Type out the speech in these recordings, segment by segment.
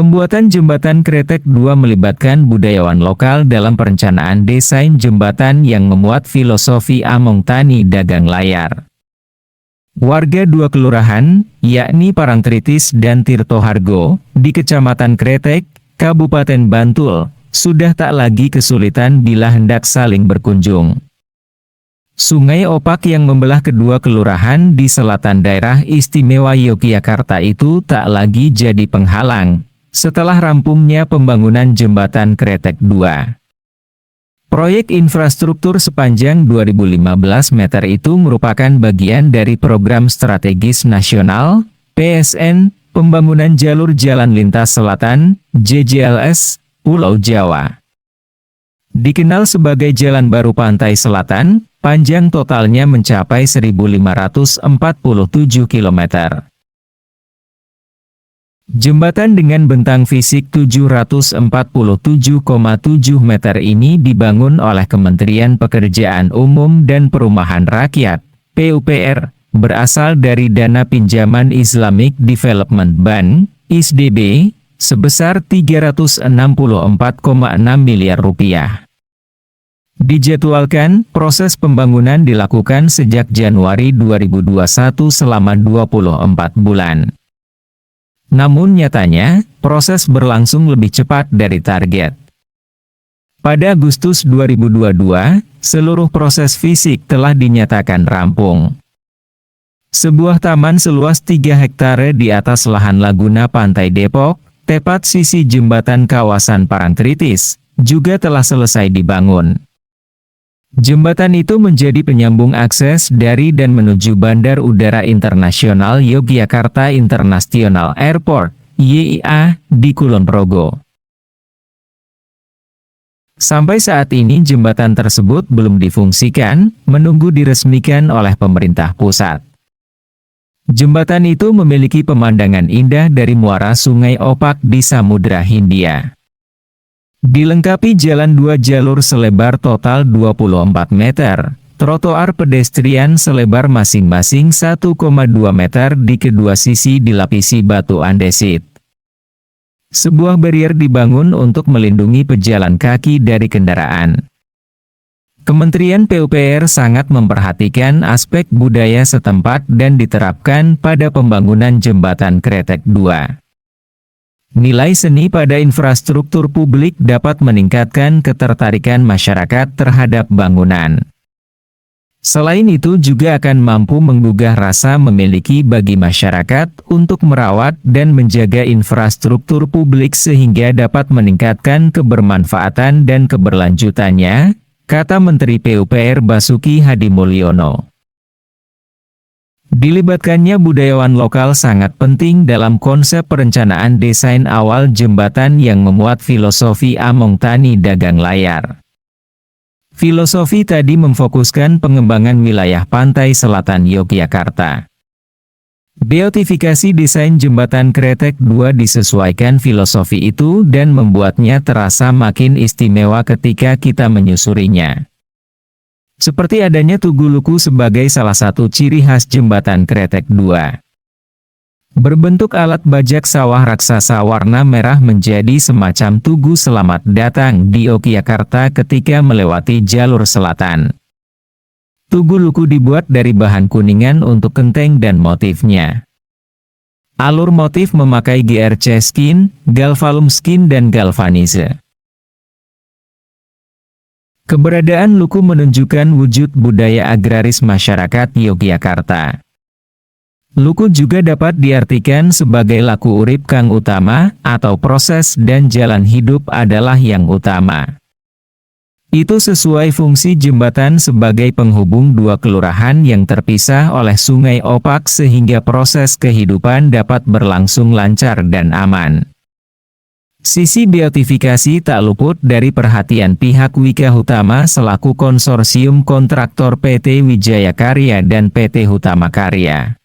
Pembuatan jembatan Kretek 2 melibatkan budayawan lokal dalam perencanaan desain jembatan yang memuat filosofi Among Tani Dagang Layar. Warga dua kelurahan, yakni Parangtritis dan Tirtohargo, di Kecamatan Kretek, Kabupaten Bantul, sudah tak lagi kesulitan bila hendak saling berkunjung. Sungai Opak yang membelah kedua kelurahan di selatan daerah istimewa Yogyakarta itu tak lagi jadi penghalang setelah rampungnya pembangunan jembatan Kretek 2. Proyek infrastruktur sepanjang 2015 meter itu merupakan bagian dari Program Strategis Nasional (PSN) Pembangunan Jalur Jalan Lintas Selatan (JJLS) Pulau Jawa. Dikenal sebagai Jalan Baru Pantai Selatan, panjang totalnya mencapai 1.547 km. Jembatan dengan bentang fisik 747,7 meter ini dibangun oleh Kementerian Pekerjaan Umum dan Perumahan Rakyat (PUPR) berasal dari dana pinjaman Islamic Development Bank (ISDB) sebesar 364,6 miliar rupiah. Dijadwalkan, proses pembangunan dilakukan sejak Januari 2021 selama 24 bulan. Namun nyatanya, proses berlangsung lebih cepat dari target. Pada Agustus 2022, seluruh proses fisik telah dinyatakan rampung. Sebuah taman seluas 3 hektare di atas lahan Laguna Pantai Depok, tepat sisi jembatan kawasan Parangtritis, juga telah selesai dibangun. Jembatan itu menjadi penyambung akses dari dan menuju Bandar Udara Internasional Yogyakarta International Airport, YIA, di Kulon Progo. Sampai saat ini jembatan tersebut belum difungsikan, menunggu diresmikan oleh pemerintah pusat. Jembatan itu memiliki pemandangan indah dari muara Sungai Opak di Samudra Hindia. Dilengkapi jalan 2 jalur selebar total 24 meter, trotoar pedestrian selebar masing-masing 1,2 meter di kedua sisi dilapisi batu andesit. Sebuah barrier dibangun untuk melindungi pejalan kaki dari kendaraan. Kementerian PUPR sangat memperhatikan aspek budaya setempat dan diterapkan pada pembangunan jembatan Kretek 2. Nilai seni pada infrastruktur publik dapat meningkatkan ketertarikan masyarakat terhadap bangunan. Selain itu juga akan mampu menggugah rasa memiliki bagi masyarakat untuk merawat dan menjaga infrastruktur publik sehingga dapat meningkatkan kebermanfaatan dan keberlanjutannya, kata Menteri PUPR Basuki Hadimulyono. Dilibatkannya budayawan lokal sangat penting dalam konsep perencanaan desain awal jembatan yang memuat filosofi Among Tani Dagang Layar. Filosofi tadi memfokuskan pengembangan wilayah pantai selatan Yogyakarta. Beotifikasi desain jembatan Kretek 2 disesuaikan filosofi itu dan membuatnya terasa makin istimewa ketika kita menyusurinya. Seperti adanya Tugu Luku sebagai salah satu ciri khas jembatan Kretek 2. Berbentuk alat bajak sawah raksasa warna merah menjadi semacam tugu selamat datang di Yogyakarta ketika melewati jalur selatan. Tugu Luku dibuat dari bahan kuningan untuk genteng dan motifnya. Alur motif memakai GRC skin, galvalum skin dan galvanize. Keberadaan luku menunjukkan wujud budaya agraris masyarakat Yogyakarta. Luku juga dapat diartikan sebagai laku urip kang utama, atau proses dan jalan hidup adalah yang utama. Itu sesuai fungsi jembatan sebagai penghubung dua kelurahan yang terpisah oleh Sungai Opak sehingga proses kehidupan dapat berlangsung lancar dan aman. Sisi beotifikasi tak luput dari perhatian pihak Wika Hutama selaku konsorsium kontraktor PT Wijaya Karya dan PT Hutama Karya.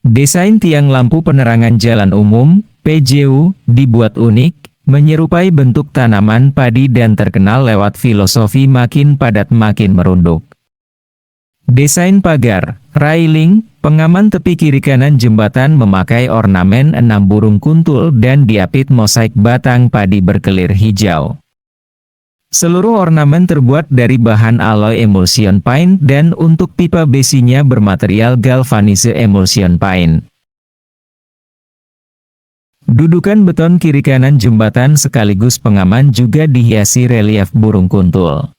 Desain tiang lampu penerangan jalan umum, PJU, dibuat unik, menyerupai bentuk tanaman padi dan terkenal lewat filosofi makin padat makin merunduk. Desain pagar, railing, Pengaman tepi kiri kanan jembatan memakai ornamen 6 burung kuntul dan diapit mosaik batang padi berkelir hijau. Seluruh ornamen terbuat dari bahan alloy emulsion paint dan untuk pipa besinya bermaterial galvanise emulsion paint. Dudukan beton kiri kanan jembatan sekaligus pengaman juga dihiasi relief burung kuntul.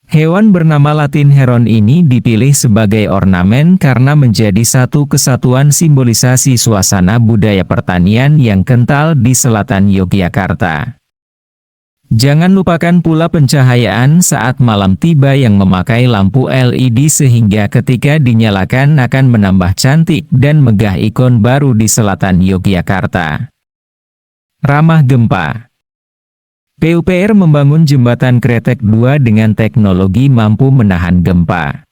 Hewan bernama Latin heron ini dipilih sebagai ornamen karena menjadi satu kesatuan simbolisasi suasana budaya pertanian yang kental di selatan Yogyakarta. Jangan lupakan pula pencahayaan saat malam tiba yang memakai lampu LED sehingga ketika dinyalakan akan menambah cantik dan megah ikon baru di selatan Yogyakarta. Ramah gempa. PUPR membangun jembatan Kretek 2 dengan teknologi mampu menahan gempa.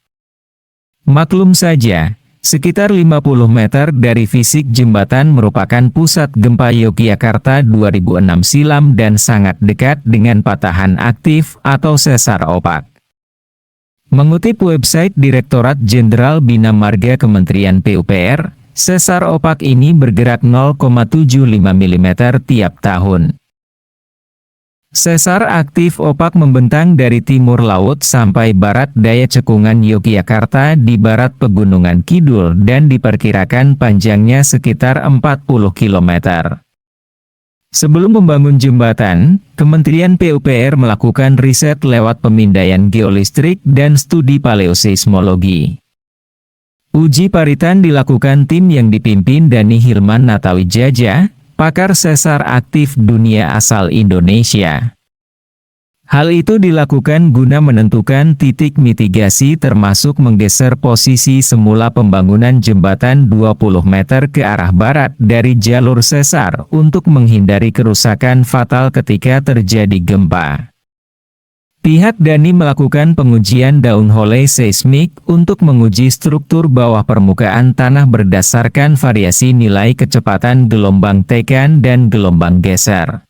Maklum saja, sekitar 50 meter dari fisik jembatan merupakan pusat gempa Yogyakarta 2006 silam dan sangat dekat dengan patahan aktif atau sesar opak. Mengutip website Direktorat Jenderal Bina Marga Kementerian PUPR, sesar opak ini bergerak 0,75 mm tiap tahun. Sesar aktif opak membentang dari timur laut sampai barat daya cekungan Yogyakarta di barat Pegunungan Kidul dan diperkirakan panjangnya sekitar 40 km. Sebelum membangun jembatan, Kementerian PUPR melakukan riset lewat pemindaian geolistrik dan studi paleoseismologi. Uji paritan dilakukan tim yang dipimpin Dani Hilman Natawijaya, pakar sesar aktif dunia asal Indonesia. Hal itu dilakukan guna menentukan titik mitigasi termasuk menggeser posisi semula pembangunan jembatan 20 meter ke arah barat dari jalur sesar untuk menghindari kerusakan fatal ketika terjadi gempa. Pihak Dani melakukan pengujian downhole seismik untuk menguji struktur bawah permukaan tanah berdasarkan variasi nilai kecepatan gelombang tekan dan gelombang geser.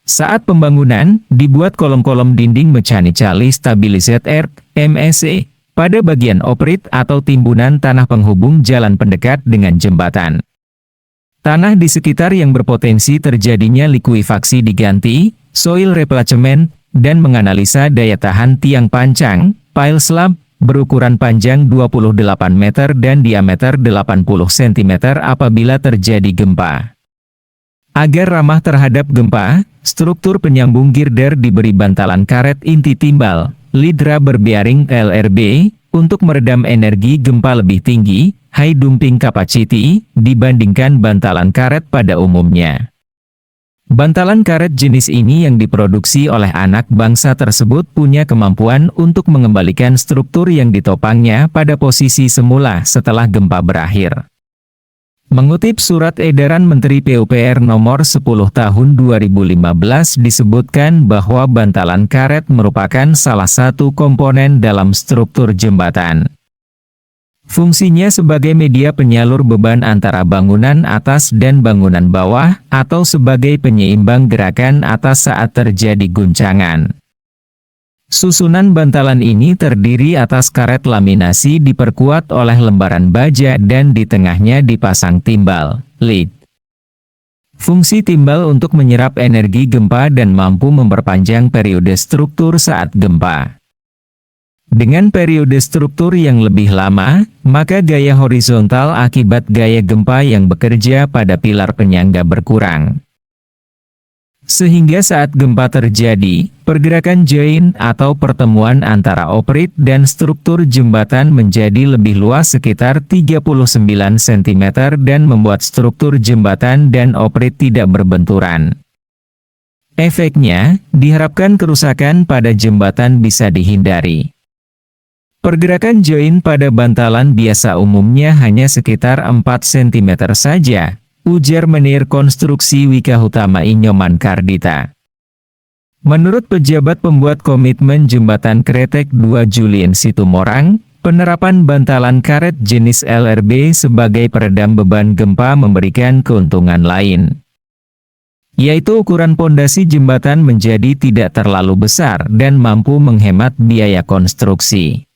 Saat pembangunan, dibuat kolom-kolom dinding mechanically stabilized earth (MSE) pada bagian oprit atau timbunan tanah penghubung jalan pendekat dengan jembatan. Tanah di sekitar yang berpotensi terjadinya likuifaksi diganti, soil replacement, dan menganalisa daya tahan tiang pancang, pile slab, berukuran panjang 28 meter dan diameter 80 cm apabila terjadi gempa. Agar ramah terhadap gempa, struktur penyambung girder diberi bantalan karet inti timbal, lead rubber bearing LRB, untuk meredam energi gempa lebih tinggi, high dumping capacity, dibandingkan bantalan karet pada umumnya. Bantalan karet jenis ini yang diproduksi oleh anak bangsa tersebut punya kemampuan untuk mengembalikan struktur yang ditopangnya pada posisi semula setelah gempa berakhir. Mengutip Surat Edaran Menteri PUPR Nomor 10 Tahun 2015 disebutkan bahwa bantalan karet merupakan salah satu komponen dalam struktur jembatan. Fungsinya sebagai media penyalur beban antara bangunan atas dan bangunan bawah, atau sebagai penyeimbang gerakan atas saat terjadi guncangan. Susunan bantalan ini terdiri atas karet laminasi diperkuat oleh lembaran baja dan di tengahnya dipasang timbal, lead. Fungsi timbal untuk menyerap energi gempa dan mampu memperpanjang periode struktur saat gempa. Dengan periode struktur yang lebih lama, maka gaya horizontal akibat gaya gempa yang bekerja pada pilar penyangga berkurang. Sehingga saat gempa terjadi, pergerakan join atau pertemuan antara oprit dan struktur jembatan menjadi lebih luas sekitar 39 cm dan membuat struktur jembatan dan oprit tidak berbenturan. Efeknya, diharapkan kerusakan pada jembatan bisa dihindari. Pergerakan join pada bantalan biasa umumnya hanya sekitar 4 cm saja, ujar Menir Konstruksi Wikahutama Inyoman Kardita. Menurut pejabat pembuat komitmen Jembatan Kretek 2 Julien Situmorang, penerapan bantalan karet jenis LRB sebagai peredam beban gempa memberikan keuntungan lain. yaitu ukuran pondasi jembatan menjadi tidak terlalu besar dan mampu menghemat biaya konstruksi.